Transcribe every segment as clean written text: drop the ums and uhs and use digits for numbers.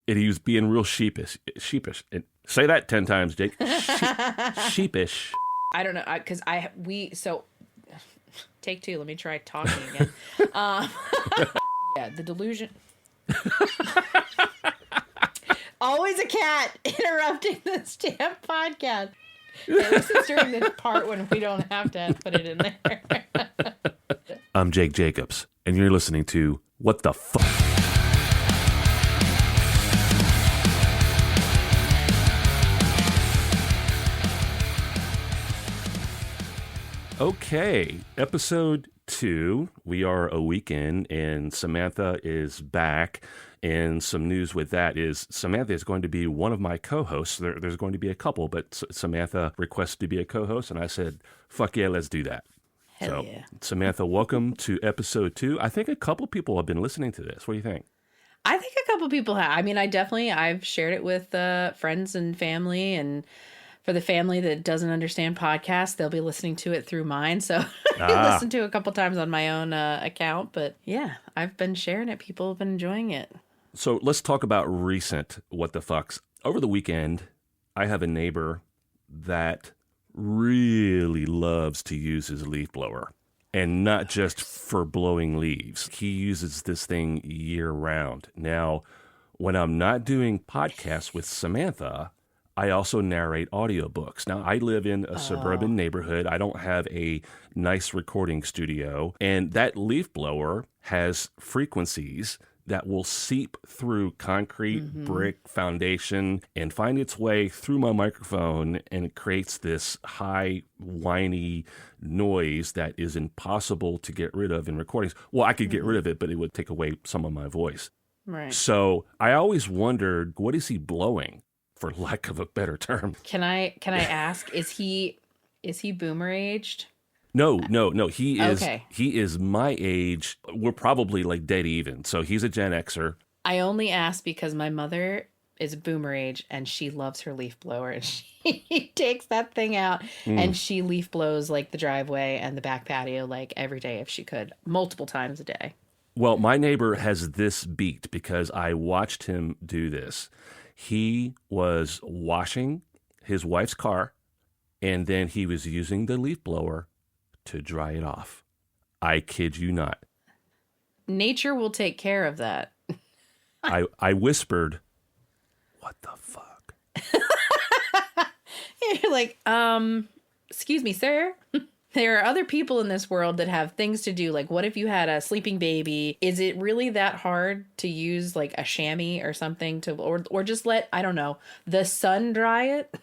And he was being real sheepish. And say that 10 times, Jake. Sheepish. I don't know, because so take two. Let me try talking again. Yeah, the delusion. Always a cat interrupting this damn podcast. At least it's during the part when we don't have to put it in there. I'm Jake Jacobs, and you're listening to What the Fuck? Okay, episode 2. We are a week in, and Samantha is back. And some news with that is Samantha is going to be one of my co-hosts. There's going to be a couple, but Samantha requested to be a co-host, and I said, fuck yeah, let's do that. Hell yeah. Samantha, welcome to episode 2. I think a couple people have been listening to this. What do you think? I think a couple people have. I mean, I've shared it with friends and family, and for the family that doesn't understand podcasts, they'll be listening to it through mine. So I listened to it a couple times on my own account. But yeah, I've been sharing it. People have been enjoying it. So let's talk about recent what the fucks. Over the weekend, I have a neighbor that really loves to use his leaf blower. And not just for blowing leaves. He uses this thing year round. Now, when I'm not doing podcasts with Samantha, I also narrate audiobooks. Now, I live in a suburban neighborhood. I don't have a nice recording studio. And that leaf blower has frequencies that will seep through concrete, brick, foundation, and find its way through my microphone, and it creates this high, whiny noise that is impossible to get rid of in recordings. Well, I could get rid of it, but it would take away some of my voice. Right. So I always wondered, what is he blowing, for lack of a better term? Can I ask, is he boomer aged? No. He is Okay. He is my age. We're probably like dead even. So he's a Gen Xer. I only ask because my mother is boomer age and she loves her leaf blower, and she takes that thing out and she leaf blows like the driveway and the back patio like every day if she could, multiple times a day. Well, my neighbor has this beat because I watched him do this. He was washing his wife's car, and then he was using the leaf blower to dry it off. I kid you not. Nature will take care of that. I whispered, what the fuck? You're like, excuse me, sir. There are other people in this world that have things to do. Like, what if you had a sleeping baby? Is it really that hard to use like a chamois or something to, or just let, I don't know, the sun dry it?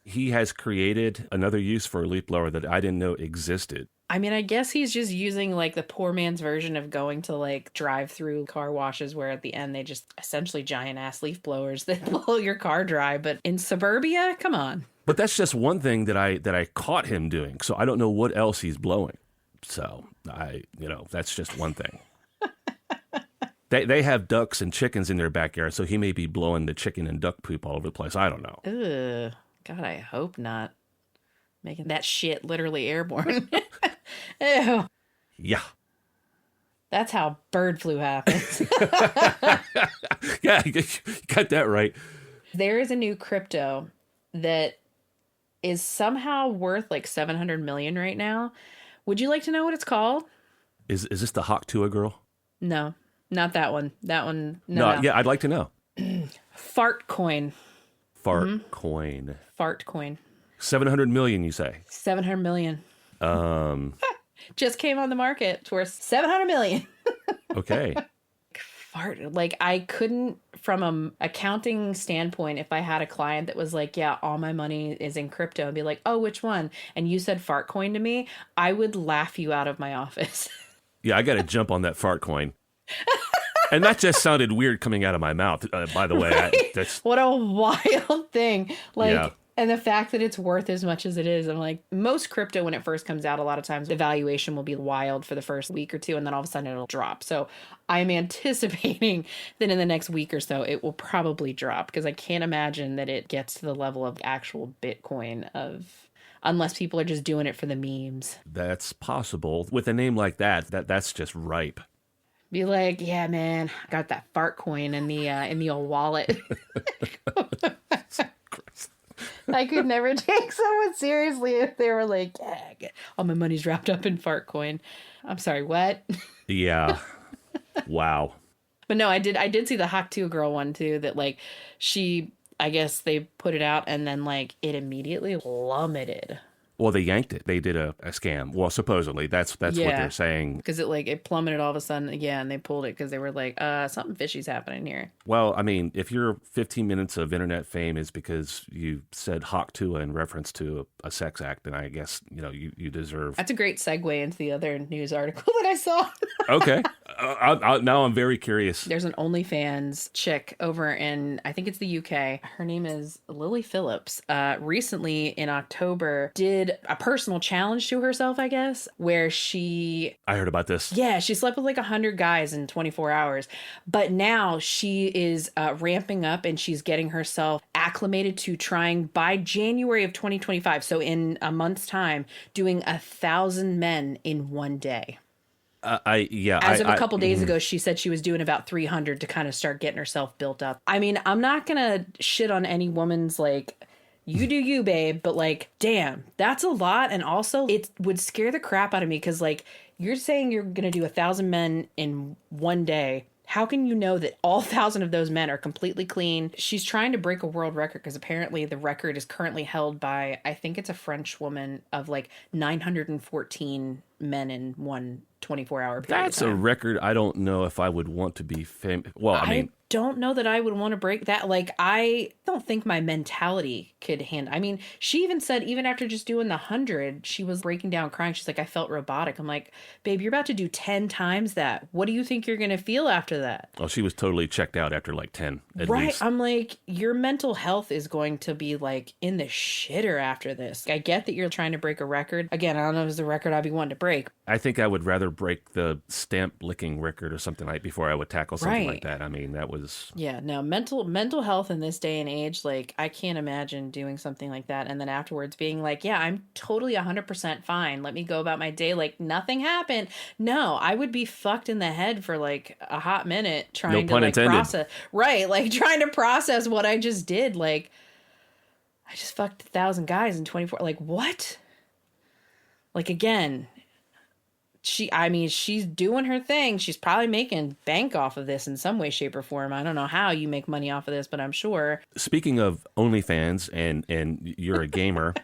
He has created another use for a leaf blower that I didn't know existed. I mean, I guess he's just using like the poor man's version of going to like drive through car washes where at the end they just essentially giant ass leaf blowers that blow your car dry. But in suburbia, come on. But that's just one thing that I caught him doing. So I don't know what else he's blowing. So that's just one thing. They have ducks and chickens in their backyard, so he may be blowing the chicken and duck poop all over the place. I don't know. Ugh. God, I hope not. Making that shit literally airborne. Ew. Yeah. That's how bird flu happens. Yeah, you got that right. There is a new crypto that is somehow worth like 700 million right now. Would you like to know what it's called? Is this the Hawk Tua girl? No, not that one. That one. No. Yeah, I'd like to know. Fart coin. Fart coin. Fart coin. 700 million, you say? 700 million. Just came on the market. It's worth 700 million. Okay. Fart. Like, I couldn't, from an accounting standpoint, if I had a client that was like, yeah, all my money is in crypto, and be like, oh, which one? And you said fart coin to me, I would laugh you out of my office. Yeah, I got to jump on that fart coin. And that just sounded weird coming out of my mouth, by the way. Right? What a wild thing. Like, yeah. And the fact that it's worth as much as it is, I'm like, most crypto, when it first comes out, a lot of times the valuation will be wild for the first week or two, and then all of a sudden it'll drop. So I'm anticipating that in the next week or so, it will probably drop, because I can't imagine that it gets to the level of actual Bitcoin unless people are just doing it for the memes. That's possible. With a name like that's just ripe. Be like, yeah, man, I got that fart coin in the old wallet. I could never take someone seriously if they were like, yeah, all my money's wrapped up in fart coin. I'm sorry, what? Yeah. Wow. But no, I did see the Hawk 2 girl one too, that like she, I guess they put it out and then like it immediately plummeted. Well, they yanked it. They did a scam. Well, supposedly that's what Yeah. they're saying. Because it plummeted all of a sudden. Yeah, and they pulled it because they were like, something fishy's happening here. Well, I mean, if your 15 minutes of internet fame is because you said Hawk Tuah in reference to a sex act, then I guess, you deserve. That's a great segue into the other news article that I saw. Okay. Now I'm very curious. There's an OnlyFans chick over in, I think it's the UK. Her name is Lily Phillips. Recently in October did a personal challenge to herself, I guess, where I heard about this. yeah, she slept with like 100 guys in 24 hours. But now she is ramping up and she's getting herself acclimated to trying by January of 2025. So in a month's time, doing 1,000 men in one day. As of a couple days ago, she said she was doing about 300 to kind of start getting herself built up. I mean, I'm not going to shit on any woman's like, you do you, babe, but like, damn, that's a lot. And also it would scare the crap out of me because like, you're saying you're going to do 1,000 men in one day. How can you know that all 1,000 of those men are completely clean? She's trying to break a world record because apparently the record is currently held by, I think it's a French woman, of like 914 men in one 24-hour period. That's a record I don't know if I would want to be famous. Well, I mean, don't know that I would want to break that. Like, I don't think my mentality could handle. I mean, she even said, even after just doing the 100, she was breaking down crying. She's like, I felt robotic. I'm like, babe, you're about to do 10 times that. What do you think you're going to feel after that? well, she was totally checked out after like 10 at Right. least. I'm like, your mental health is going to be like in the shitter after this. I get that you're trying to break a record. Again, I don't know if it's the record I'd be wanting to break. I think I would rather break the stamp licking record or something like before I would tackle something like that. I mean, that was. Yeah, no, mental health in this day and age, like I can't imagine doing something like that and then afterwards being like, yeah, I'm totally 100% fine. Let me go about my day like nothing happened. No, I would be fucked in the head for like a hot minute trying to like process. Right, like trying to process what I just did. Like I just fucked 1,000 guys in 24. Like what? Like again, she's doing her thing. She's probably making bank off of this in some way, shape, or form. I don't know how you make money off of this, but I'm sure. Speaking of OnlyFans, and you're a gamer.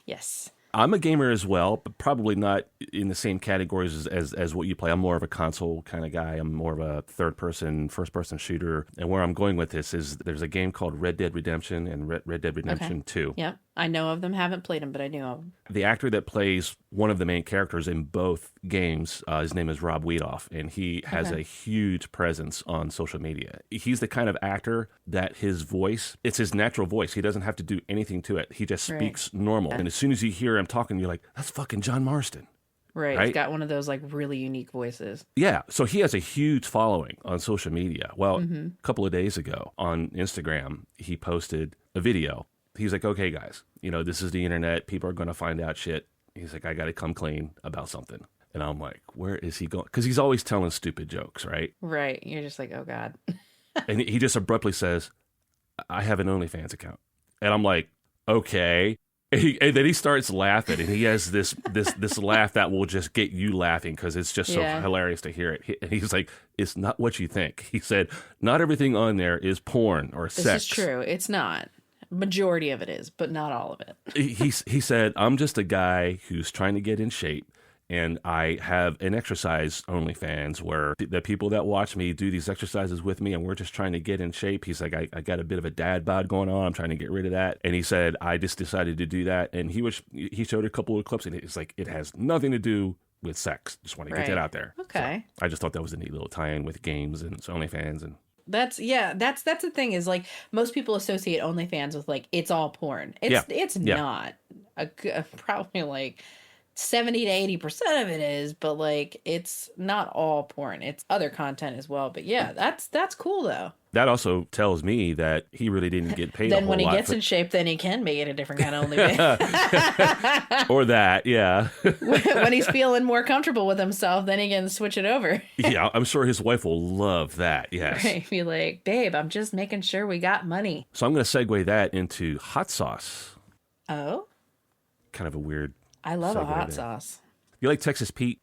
Yes. I'm a gamer as well, but probably not in the same categories as what you play. I'm more of a console kind of guy. I'm more of a first person shooter. And where I'm going with this is there's a game called Red Dead Redemption and Red Dead Redemption 2. Yep. I know of them, haven't played them, but I knew of them. The actor that plays one of the main characters in both games, his name is Rob Weedoff, and he has a huge presence on social media. He's the kind of actor that his voice, it's his natural voice. He doesn't have to do anything to it. He just speaks normal. And as soon as you hear him talking, you're like, that's fucking John Marston. Right. He's got one of those like really unique voices. Yeah. So he has a huge following on social media. Well, a couple of days ago on Instagram, he posted a video. He's like, okay, guys, this is the internet. People are going to find out shit. He's like, I got to come clean about something. And I'm like, where is he going? Because he's always telling stupid jokes, right? Right. You're just like, oh, God. And he just abruptly says, I have an OnlyFans account. And I'm like, okay. And then he starts laughing, and he has this laugh that will just get you laughing because it's just so hilarious to hear it. And he's like, it's not what you think. He said, not everything on there is porn or sex. This is true. It's not. Majority of it is, but not all of it. He said, I'm just a guy who's trying to get in shape, and I have an exercise OnlyFans where the people that watch me do these exercises with me, and we're just trying to get in shape. He's like, I got a bit of a dad bod going on. I'm trying to get rid of that. And he said, I just decided to do that. And he showed a couple of clips, and it's like, it has nothing to do with sex. Just want to get that out there. Okay. So I just thought that was a neat little tie-in with games and OnlyFans and... That's the thing is like most people associate OnlyFans with like it's all porn. It's not. Probably like 70 to 80% of it is, but like it's not all porn. It's other content as well. But yeah, that's cool though. that also tells me that he really didn't get paid a Then whole when he lot gets for- in shape, then he can make it a different kind of OnlyFans. or that, yeah. When he's feeling more comfortable with himself, then he can switch it over. Yeah, I'm sure his wife will love that, yes. Right? Be like, babe, I'm just making sure we got money. So I'm going to segue that into hot sauce. Oh? Kind of a weird I love a segue hot there. sauce. You like Texas Pete?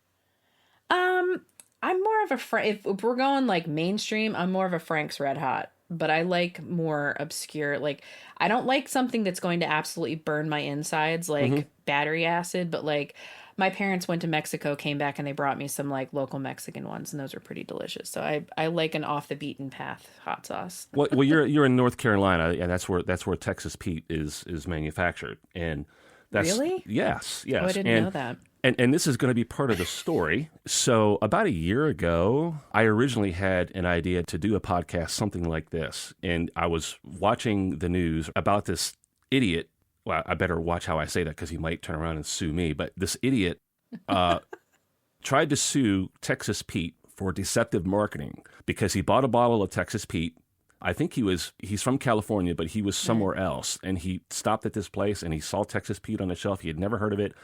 I'm more of a if we're going like mainstream, I'm more of a Frank's Red Hot, but I like more obscure. Like I don't like something that's going to absolutely burn my insides, like battery acid. But like my parents went to Mexico, came back, and they brought me some like local Mexican ones, and those are pretty delicious. So I like an off the beaten path hot sauce. Well, you're in North Carolina, and that's where Texas Pete is manufactured, and that's Really? yes. Oh, I didn't know that. And this is going to be part of the story. So about a year ago, I originally had an idea to do a podcast, something like this. And I was watching the news about this idiot. Well, I better watch how I say that because he might turn around and sue me. But this idiot tried to sue Texas Pete for deceptive marketing because he bought a bottle of Texas Pete. I think he's from California, but he was somewhere else. And he stopped at this place and he saw Texas Pete on the shelf. He had never heard of it.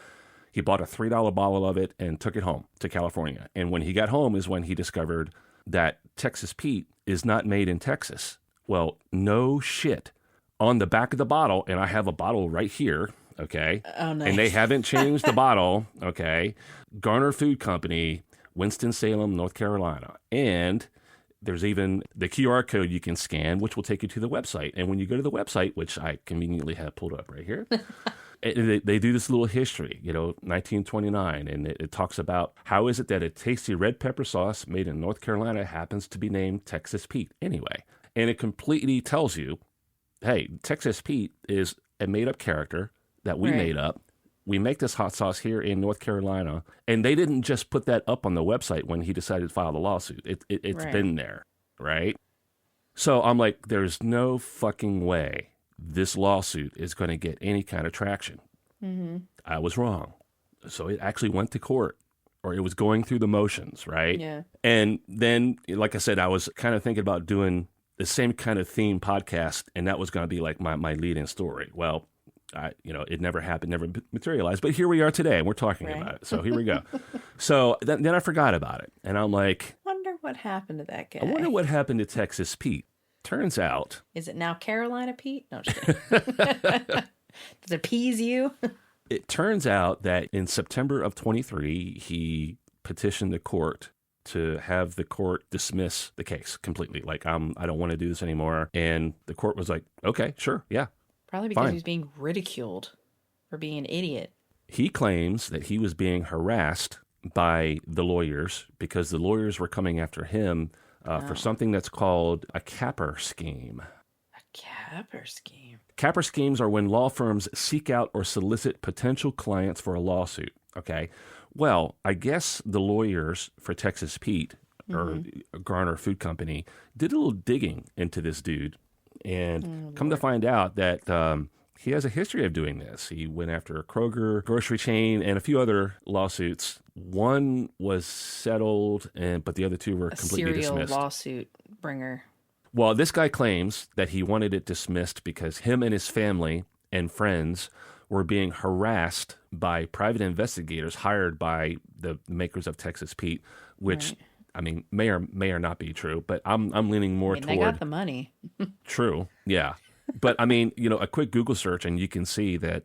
He bought a $3 bottle of it and took it home to California. And when he got home is when he discovered that Texas Pete is not made in Texas. Well, no shit. On the back of the bottle, and I have a bottle right here, okay? Oh, nice. And they haven't changed the bottle, okay? Garner Food Company, Winston-Salem, North Carolina. And there's even the QR code you can scan, which will take you to the website. And when you go to the website, which I conveniently have pulled up right here, they do this little history, 1929, and it talks about how is it that a tasty red pepper sauce made in North Carolina happens to be named Texas Pete anyway. And it completely tells you, hey, Texas Pete is a made-up character that we made up. We make this hot sauce here in North Carolina, and they didn't just put that up on the website when he decided to file the lawsuit. It's been there, right? So I'm like, there's no fucking way this lawsuit is going to get any kind of traction. Mm-hmm. I was wrong. So it actually went to court, or it was going through the motions, right? Yeah. And then, like I said, I was kind of thinking about doing the same kind of theme podcast, and that was going to be like my lead-in story. Well, it never happened, never materialized, but here we are today, and we're talking about it. So here we go. So then I forgot about it, and I'm like, Wonder what happened to that guy. I wonder what happened to Texas Pete. Turns out, Is it now Carolina Pete? No, just kidding. Does it appease you? it turns out that in September of 23, he petitioned the court to have the court dismiss the case completely. Like, I don't want to do this anymore. And the court was like, okay, sure, yeah. Probably because Fine. he was being ridiculed for being an idiot. He claims that he was being harassed by the lawyers because the lawyers were coming after him for something that's called a capper scheme. A capper scheme. Capper schemes are when law firms seek out or solicit potential clients for a lawsuit. Okay. Well, I guess the lawyers for Texas Pete or Garner Food Company did a little digging into this dude and come to find out that he has a history of doing this. He went after a Kroger grocery chain and a few other lawsuits. One was settled, but the other two were completely Serial dismissed. lawsuit bringer. Well, this guy claims that he wanted it dismissed because him and his family and friends were being harassed by private investigators hired by the makers of Texas Pete, which, I mean, may or not be true, but I'm leaning more They toward got the money. true. Yeah. But I mean, a quick Google search and you can see that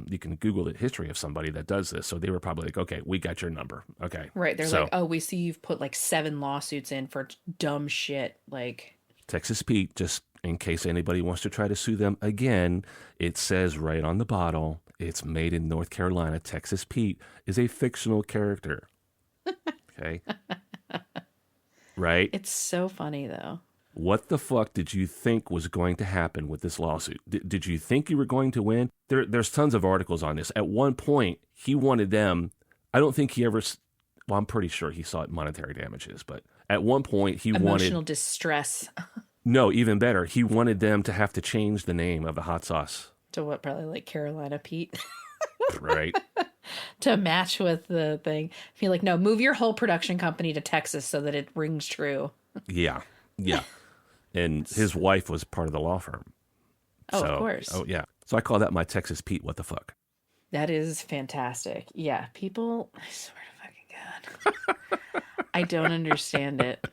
you can Google the history of somebody that does this. So they were probably like, okay, we got your number. Okay. Right. They're So, like, oh, we see you've put like 7 lawsuits in for dumb shit. Like, Texas Pete, just in case anybody wants to try to sue them again, it says right on the bottle, it's made in North Carolina. Texas Pete is a fictional character. Okay. Right? it's so funny though. What the fuck did you think was going to happen with this lawsuit? Did you think you were going to win? There's tons of articles on this. At one point, he wanted them. I don't think he ever. Well, I'm pretty sure he sought monetary damages, but at one point he Emotional wanted. distress. No, even better. He wanted them to have to change the name of the hot sauce. To what, probably like Carolina Pete. Right. To match with the thing. Be like, no, move your whole production company to Texas so that it rings true. Yeah. Yeah. And his wife was part of the law firm. Oh, of course. Oh, yeah. So I call that my Texas Pete, what the fuck? That is fantastic. Yeah, people, I swear to fucking God. I don't understand it.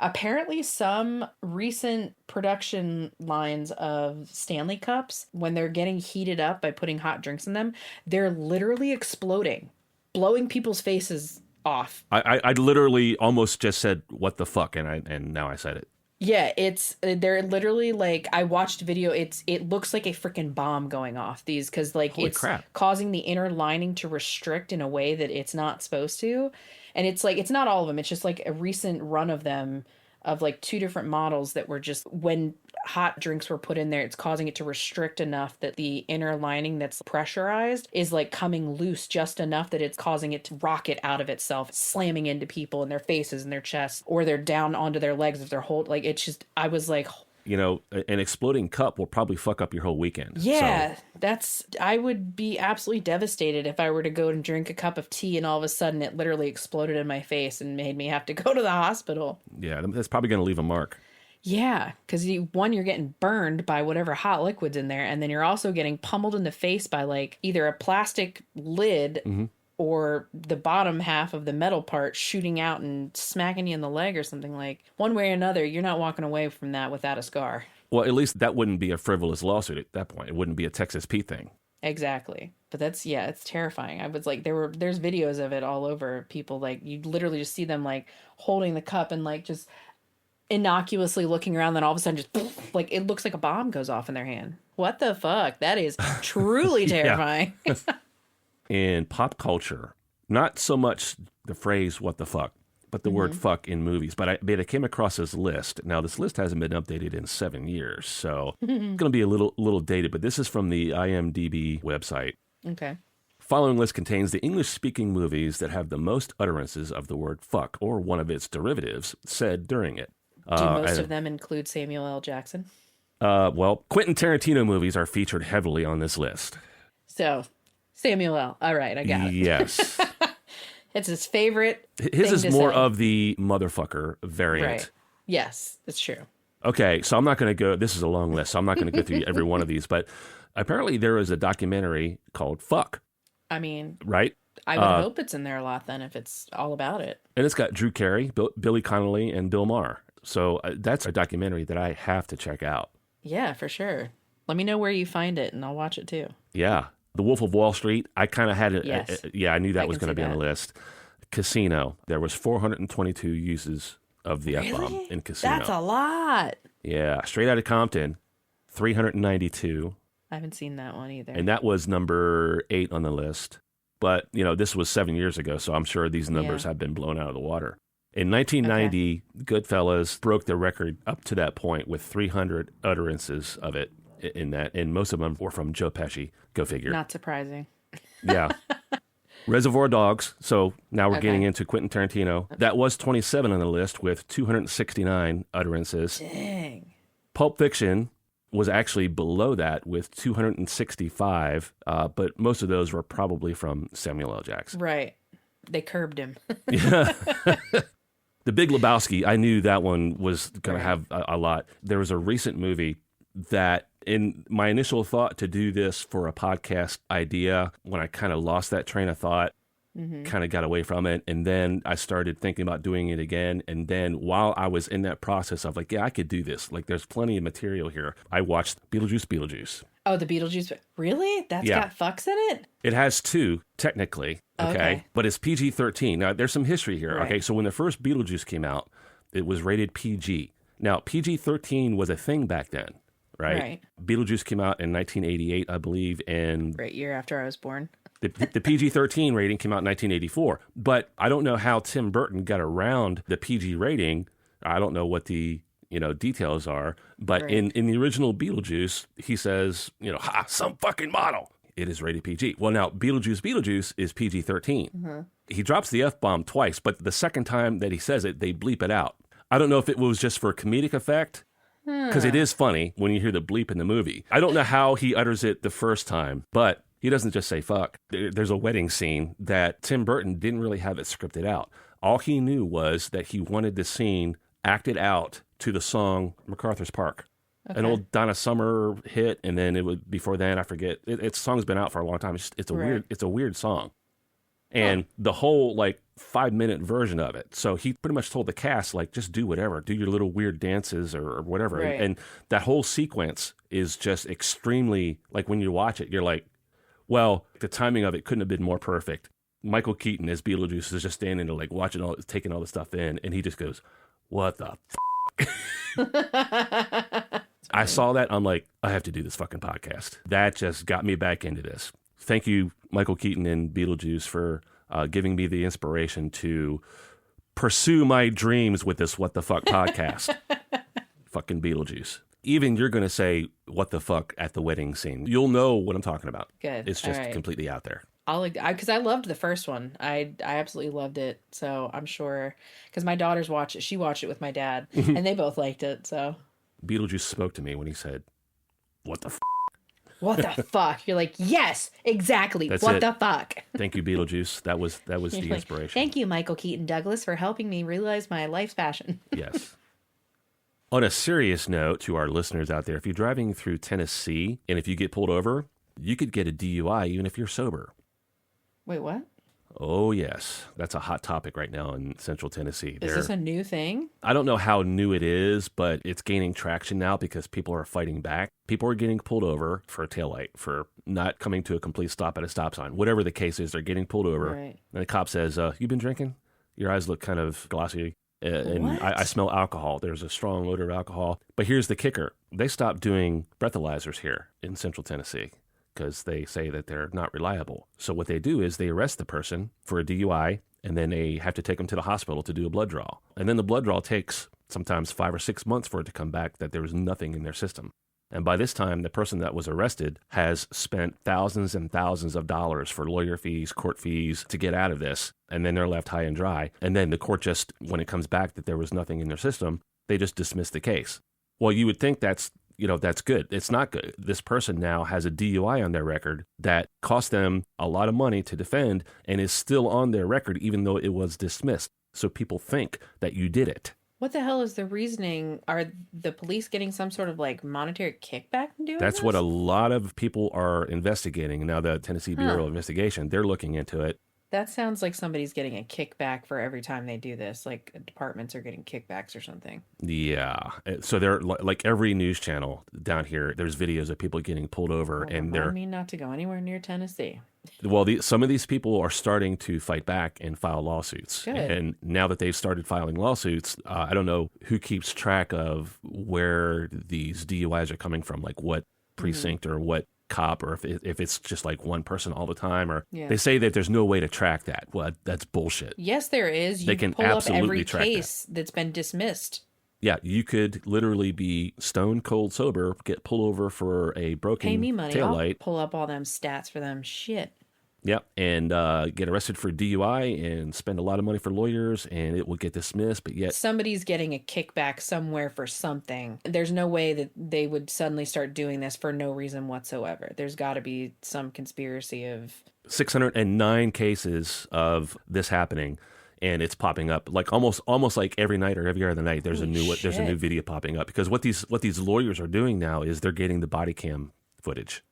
Apparently, some recent production lines of Stanley Cups, when they're getting heated up by putting hot drinks in them, they're literally exploding, blowing people's faces off. I literally almost just said, what the fuck? And now I said it. Yeah, they're literally like, I watched video. It looks like a freaking bomb going off because Holy it's crap. causing the inner lining to restrict in a way that it's not supposed to. And it's like, it's not all of them. It's just like a recent run of them of like 2 different models that were just, when hot drinks were put in there, it's causing it to restrict enough that the inner lining that's pressurized is like coming loose just enough that it's causing it to rocket out of itself, slamming into people in their faces and their chests, or they're down onto their legs if they're like, it's just, I was like, You know, an exploding cup will probably fuck up your whole weekend. yeah, So, I would be absolutely devastated if I were to go and drink a cup of tea and all of a sudden it literally exploded in my face and made me have to go to the hospital. yeah, that's probably going to leave a mark. Yeah, because you're getting burned by whatever hot liquid's in there, and then you're also getting pummeled in the face by like either a plastic lid or the bottom half of the metal part shooting out and smacking you in the leg or something. Like, one way or another, you're not walking away from that without a scar. Well, at least that wouldn't be a frivolous lawsuit at that point. It wouldn't be a Texas Pete thing. Exactly. But it's terrifying. I was like, there's videos of it all over. People, like, you literally just see them like holding the cup and like just innocuously looking around, then all of a sudden just like it looks like a bomb goes off in their hand. What the fuck? That is truly terrifying. In pop culture, not so much the phrase "what the fuck," but the word "fuck" in movies. But I came across this list. Now, this list hasn't been updated in 7 years, so it's going to be a little dated. But this is from the IMDb website. Okay. Following list contains the English-speaking movies that have the most utterances of the word "fuck" or one of its derivatives said during it. Do most of them include Samuel L. Jackson? Well, Quentin Tarantino movies are featured heavily on this list. So, Samuel L. All right, I got it. Yes. It's his favorite. His is more say. of the motherfucker variant. Right. Yes, it's true. Okay, so I'm not going to go, this is a long list, so I'm not going to go through every one of these, but apparently there is a documentary called Fuck. I mean, right? I would hope it's in there a lot then if it's all about it. And it's got Drew Carey, Billy Connolly, and Bill Maher. So that's a documentary that I have to check out. Yeah, for sure. Let me know where you find it and I'll watch it too. Yeah. The Wolf of Wall Street, I kind of had it. Yes. I knew that I was can going to see be on the that. list. Casino, there was 422 uses of the F-bomb in Casino. That's a lot. Yeah. Straight Outta Compton, 392. I haven't seen that one either. And that was number 8 on the list. But, you know, this was 7 years ago, so I'm sure these numbers have been blown out of the water. In 1990, Goodfellas broke the record up to that point with 300 utterances of it in that, and most of them were from Joe Pesci. Go figure. Not surprising. Yeah. Reservoir Dogs. So now we're getting into Quentin Tarantino. That was 27 on the list with 269 utterances. Dang. Pulp Fiction was actually below that with 265, but most of those were probably from Samuel L. Jackson. Right. They curbed him. Yeah. The Big Lebowski, I knew that one was going to have a lot. There was a recent movie that, in my initial thought to do this for a podcast idea, when I kind of lost that train of thought, kind of got away from it. And then I started thinking about doing it again. And then while I was in that process of like, yeah, I could do this. Like, there's plenty of material here. I watched Beetlejuice. Oh, the Beetlejuice. Really? That's got fucks in it? It has 2, technically. Okay. But it's PG-13. Now, there's some history here. Right. Okay. So when the first Beetlejuice came out, it was rated PG. Now, PG-13 was a thing back then, right? Beetlejuice came out in 1988, I believe. And Great year after I was born. the PG-13 rating came out in 1984. But I don't know how Tim Burton got around the PG rating. I don't know what the details are. But in the original Beetlejuice, he says, ha, some fucking model. It is rated PG. Well, now, Beetlejuice is PG-13. He drops the F-bomb twice, but the second time that he says it, they bleep it out. I don't know if it was just for comedic effect, because it is funny when you hear the bleep in the movie. I don't know how he utters it the first time, but he doesn't just say fuck. There's a wedding scene that Tim Burton didn't really have it scripted out. All he knew was that he wanted the scene acted out to the song MacArthur's Park. Okay. An old Donna Summer hit, and then it would before then I forget. Its song's been out for a long time. It's a weird song, and the whole like 5-minute version of it. So he pretty much told the cast like just do whatever, do your little weird dances or whatever, Right. and that whole sequence is just extremely like when you watch it, you're like, well, the timing of it couldn't have been more perfect. Michael Keaton as Beetlejuice is just standing there like watching taking all the stuff in, and he just goes, "What the." I saw that. I'm like, I have to do this fucking podcast. That just got me back into this. Thank you, Michael Keaton and Beetlejuice, for giving me the inspiration to pursue my dreams with this What the Fuck podcast. Fucking Beetlejuice. Even you're going to say, what the fuck at the wedding scene. You'll know what I'm talking about. Good. It's just completely out there. Because I loved the first one. I absolutely loved it. So I'm sure, because my daughters watched it. She watched it with my dad, and they both liked it. So Beetlejuice spoke to me when he said, "What the f***?" What the fuck? You're like, yes, exactly. That's what it. the fuck? Thank you, Beetlejuice. That was the inspiration. Thank you, Michael Keaton Douglas, for helping me realize my life's passion. Yes. On a serious note to our listeners out there, if you're driving through Tennessee and if you get pulled over, you could get a DUI even if you're sober. Wait, what? Oh, yes. That's a hot topic right now in central Tennessee. Is this a new thing? I don't know how new it is, but it's gaining traction now because people are fighting back. People are getting pulled over for a taillight, for not coming to a complete stop at a stop sign. Whatever the case is, they're getting pulled over. Right. And the cop says, you been drinking? Your eyes look kind of glossy. And What? I smell alcohol. There's a strong odor of alcohol. But here's the kicker. They stopped doing breathalyzers here in central Tennessee because they say that they're not reliable. So what they do is they arrest the person for a DUI, and then they have to take them to the hospital to do a blood draw. And then the blood draw takes sometimes 5 or 6 months for it to come back that there was nothing in their system. And by this time, the person that was arrested has spent thousands and thousands of dollars for lawyer fees, court fees to get out of this. And then they're left high and dry. And then the court just, when it comes back that there was nothing in their system, they just dismiss the case. Well, you would think that's good. It's not good. This person now has a DUI on their record that cost them a lot of money to defend and is still on their record even though it was dismissed. So people think that you did it. What the hell is the reasoning? Are the police getting some sort of like monetary kickback from doing That's this? what a lot of people are investigating. Now the Tennessee Bureau of Investigation, they're looking into it. That sounds like somebody's getting a kickback for every time they do this. Like departments are getting kickbacks or something. Yeah. So they're like every news channel down here, there's videos of people getting pulled over and they're... Remind me not to go anywhere near Tennessee. Well, some of these people are starting to fight back and file lawsuits. Good. And now that they've started filing lawsuits, I don't know who keeps track of where these DUIs are coming from, like what precinct or what cop, or if it's just like one person all the time, or they say that there's no way to track that. Well, that's bullshit. Yes, there is. They You can pull up absolutely every track case that's been dismissed. Yeah, you could literally be stone cold sober, get pulled over for a broken Pay me money. I'll taillight. pull up all them stats for them. Shit. Yep, and get arrested for DUI and spend a lot of money for lawyers, and it will get dismissed. But yet, Somebody's getting a kickback somewhere for something. There's no way that they would suddenly start doing this for no reason whatsoever. There's got to be some conspiracy of... 609 cases of this happening, and it's popping up like almost like every night or every other night. There's Holy there's a new shit. video popping up because what these lawyers are doing now is they're getting the body cam footage.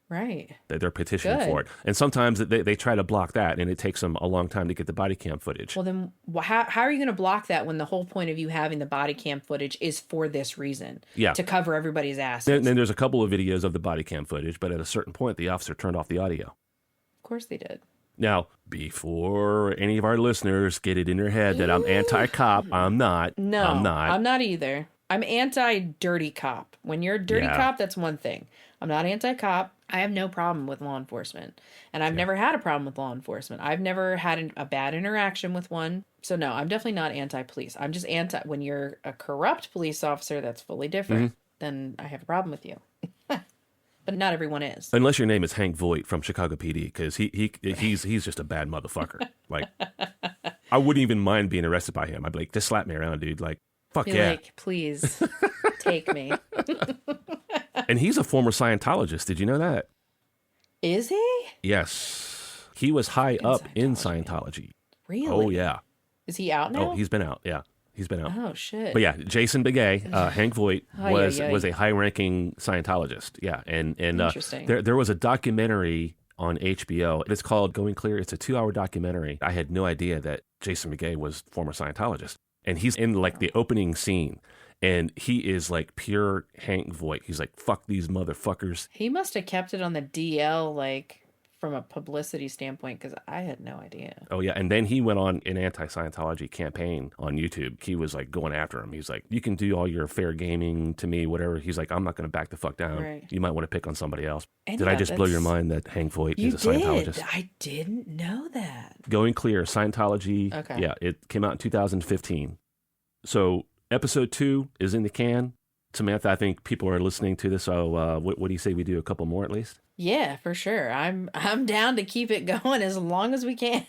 Right. They're petitioning Good. for it. And sometimes they try to block that, and it takes them a long time to get the body cam footage. Well, then how are you going to block that when the whole point of you having the body cam footage is for this reason? Yeah. To cover everybody's asses. Then there's a couple of videos of the body cam footage, but at a certain point, the officer turned off the audio. Of course they did. Now, before any of our listeners get it in their head that I'm anti-cop, I'm not. No, I'm not. I'm not either. I'm anti-dirty cop. When you're a dirty cop, that's one thing. I'm not anti-cop. I have no problem with law enforcement. And I've never had a problem with law enforcement. I've never had a bad interaction with one. So no, I'm definitely not anti-police. I'm just when you're a corrupt police officer, that's fully different. Then I have a problem with you. But not everyone is. Unless your name is Hank Voight from Chicago PD, because he's just a bad motherfucker. Like, I wouldn't even mind being arrested by him. I'd be like, just slap me around, dude. Like, fuck Be yeah. like, please take me. And he's a former Scientologist. Did you know that? Is he? Yes. He was high up in Scientology. Really? Oh, yeah. Is he out now? Oh, he's been out, yeah. He's been out. Oh shit. But yeah, Jason Begay, Hank Voight was Ay, ay, ay. was a high-ranking Scientologist. Yeah, and Interesting. there was a documentary on HBO. It's called Going Clear. It's a 2-hour documentary. I had no idea that Jason Begay was former Scientologist, and he's in like the opening scene, and he is like pure Hank Voight. He's like, "Fuck these motherfuckers." He must have kept it on the DL, like from a publicity standpoint, because I had no idea. Oh yeah, and then he went on an anti-Scientology campaign on YouTube. He was like going after him. He's like, "You can do all your fair gaming to me, whatever." He's like, "I'm not going to back the fuck down. Right. You might want to pick on somebody else." And Did I yeah, just blow your that's- mind that Hank Voight You is a Scientologist? did. I didn't know that. Going Clear, Scientology. Okay. Yeah, it came out in 2015. So episode 2 is in the can. Samantha, I think people are listening to this. So what do you say we do a couple more at least? Yeah, for sure. I'm down to keep it going as long as we can.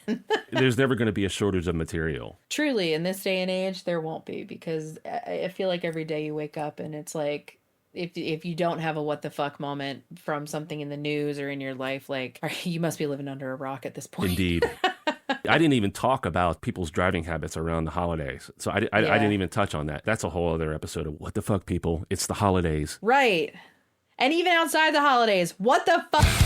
There's never going to be a shortage of material. Truly, in this day and age, there won't be, because I feel like every day you wake up and it's like, if you don't have a what the fuck moment from something in the news or in your life, like, you must be living under a rock at this point. Indeed. I didn't even talk about people's driving habits around the holidays. So I didn't even touch on that. That's a whole other episode of What the Fuck, People. It's the holidays. Right. And even outside the holidays, what the fuck?